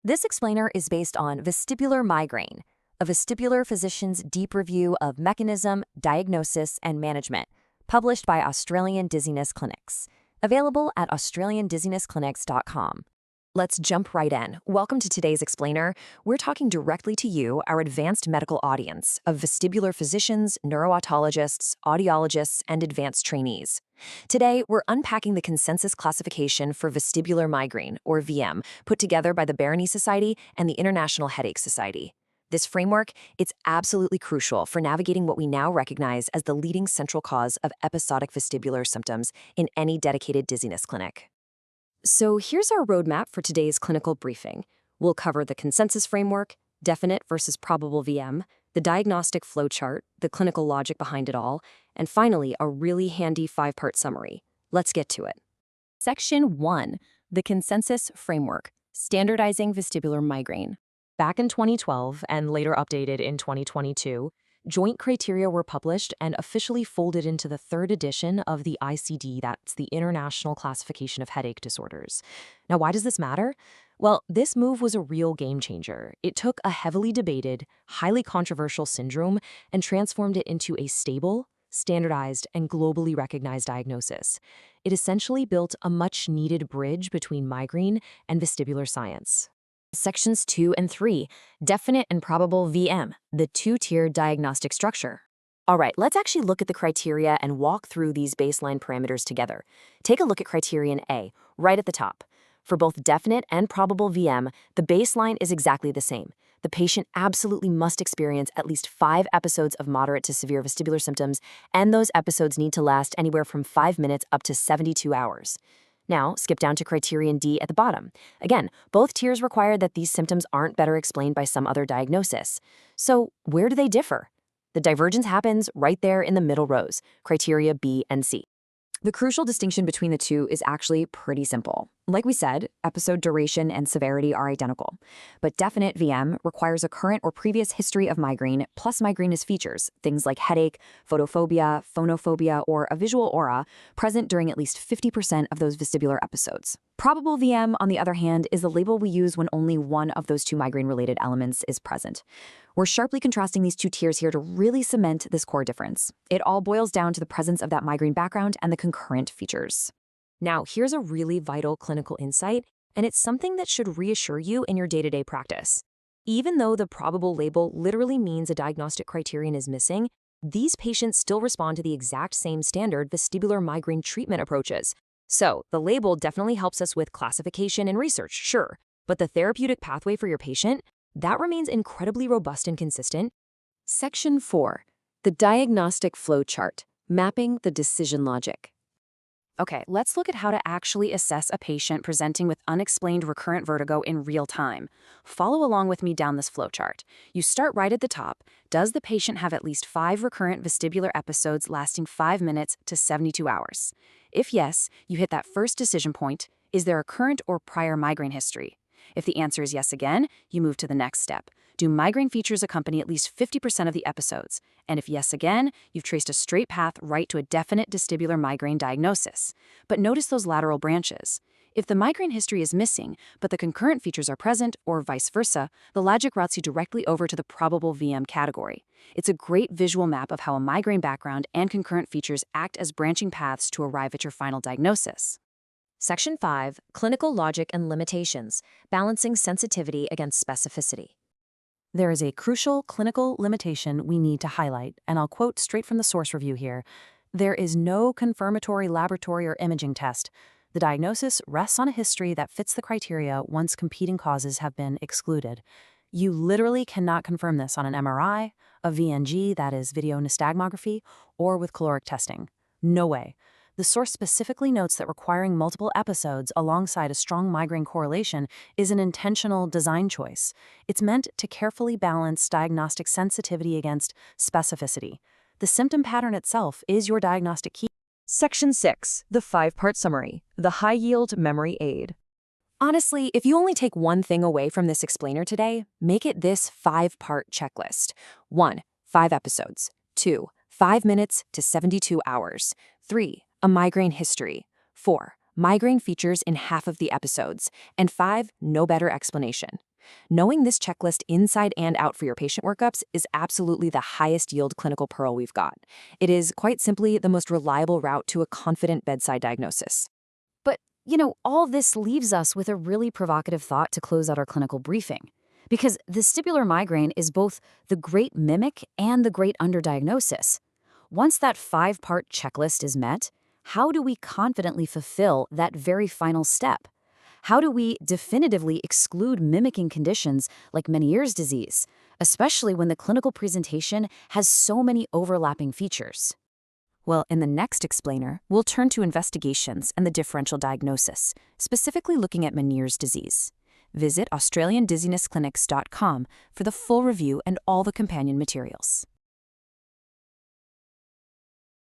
This explainer is based on Vestibular Migraine, a vestibular physician's deep review of mechanism, diagnosis, and management, published by Australian Dizziness Clinics. Available at australiandizzinessclinics.com. Let's jump right in. Welcome to today's explainer. We're talking directly to you, our advanced medical audience of vestibular physicians, neurotologists, audiologists, and advanced trainees. Today, we're unpacking the consensus classification for vestibular migraine, or VM, put together by the Barany Society and the International Headache Society. This framework, it's absolutely crucial for navigating what we now recognize as the leading central cause of episodic vestibular symptoms in any dedicated dizziness clinic. So here's our roadmap for today's clinical briefing. We'll cover the consensus framework, definite versus probable VM, the diagnostic flowchart, the clinical logic behind it all, and finally, a really handy 5-part summary. Let's get to it. Section 1, the consensus framework, standardizing vestibular migraine. Back in 2012 and later updated in 2022, joint criteria were published and officially folded into the 3rd edition of the ICD, that's the International Classification of Headache Disorders. Now, why does this matter? Well, this move was a real game changer. It took a heavily debated, highly controversial syndrome and transformed it into a stable, standardized, and globally recognized diagnosis. It essentially built a much-needed bridge between migraine and vestibular science. Sections 2 and 3, definite and probable VM, the 2-tiered diagnostic structure. All right, let's actually look at the criteria and walk through these baseline parameters together. Take a look at criterion A, right at the top. For both definite and probable VM, the baseline is exactly the same. The patient absolutely must experience at least 5 episodes of moderate to severe vestibular symptoms, and those episodes need to last anywhere from 5 minutes up to 72 hours. Now, skip down to criterion D at the bottom. Again, both tiers require that these symptoms aren't better explained by some other diagnosis. So, where do they differ? The divergence happens right there in the middle rows, criteria B and C. The crucial distinction between the two is actually pretty simple. Like we said, episode duration and severity are identical. But definite VM requires a current or previous history of migraine plus migrainous features, things like headache, photophobia, phonophobia, or a visual aura, present during at least 50% of those vestibular episodes. Probable VM, on the other hand, is the label we use when only one of those 2 migraine-related elements is present. We're sharply contrasting these 2 tiers here to really cement this core difference. It all boils down to the presence of that migraine background and the concurrent features. Now, here's a really vital clinical insight, and it's something that should reassure you in your day-to-day practice. Even though the probable label literally means a diagnostic criterion is missing, these patients still respond to the exact same standard vestibular migraine treatment approaches. So, the label definitely helps us with classification and research, sure, but the therapeutic pathway for your patient, that remains incredibly robust and consistent. Section 4, the diagnostic flowchart, mapping the decision logic. Okay, let's look at how to actually assess a patient presenting with unexplained recurrent vertigo in real time. Follow along with me down this flowchart. You start right at the top. Does the patient have at least 5 recurrent vestibular episodes lasting 5 minutes to 72 hours? If yes, you hit that first decision point. Is there a current or prior migraine history? If the answer is yes again, you move to the next step. Do migraine features accompany at least 50% of the episodes? And if yes again, you've traced a straight path right to a definite vestibular migraine diagnosis. But notice those lateral branches. If the migraine history is missing, but the concurrent features are present, or vice versa, the logic routes you directly over to the probable VM category. It's a great visual map of how a migraine background and concurrent features act as branching paths to arrive at your final diagnosis. Section 5, clinical logic and limitations, balancing sensitivity against specificity. There is a crucial clinical limitation we need to highlight, and I'll quote straight from the source review here. There is no confirmatory laboratory or imaging test. The diagnosis rests on a history that fits the criteria once competing causes have been excluded. You literally cannot confirm this on an MRI, a VNG, that is video nystagmography, or with caloric testing. No way. The source specifically notes that requiring multiple episodes alongside a strong migraine correlation is an intentional design choice. It's meant to carefully balance diagnostic sensitivity against specificity. The symptom pattern itself is your diagnostic key. Section 6, the 5-part summary, the high-yield memory aid. Honestly, if you only take one thing away from this explainer today, make it this 5-part checklist. 1, 5 episodes. 2, 5 minutes to 72 hours. 3, a migraine history. 4, migraine features in half of the episodes. And 5, no better explanation. Knowing this checklist inside and out for your patient workups is absolutely the highest yield clinical pearl we've got. It is, quite simply, the most reliable route to a confident bedside diagnosis. But, all this leaves us with a really provocative thought to close out our clinical briefing. Because vestibular migraine is both the great mimic and the great underdiagnosis. Once that 5-part checklist is met, how do we confidently fulfill that very final step? How do we definitively exclude mimicking conditions like Meniere's disease, especially when the clinical presentation has so many overlapping features? Well, in the next explainer, we'll turn to investigations and the differential diagnosis, specifically looking at Meniere's disease. Visit AustralianDizzinessClinics.com for the full review and all the companion materials.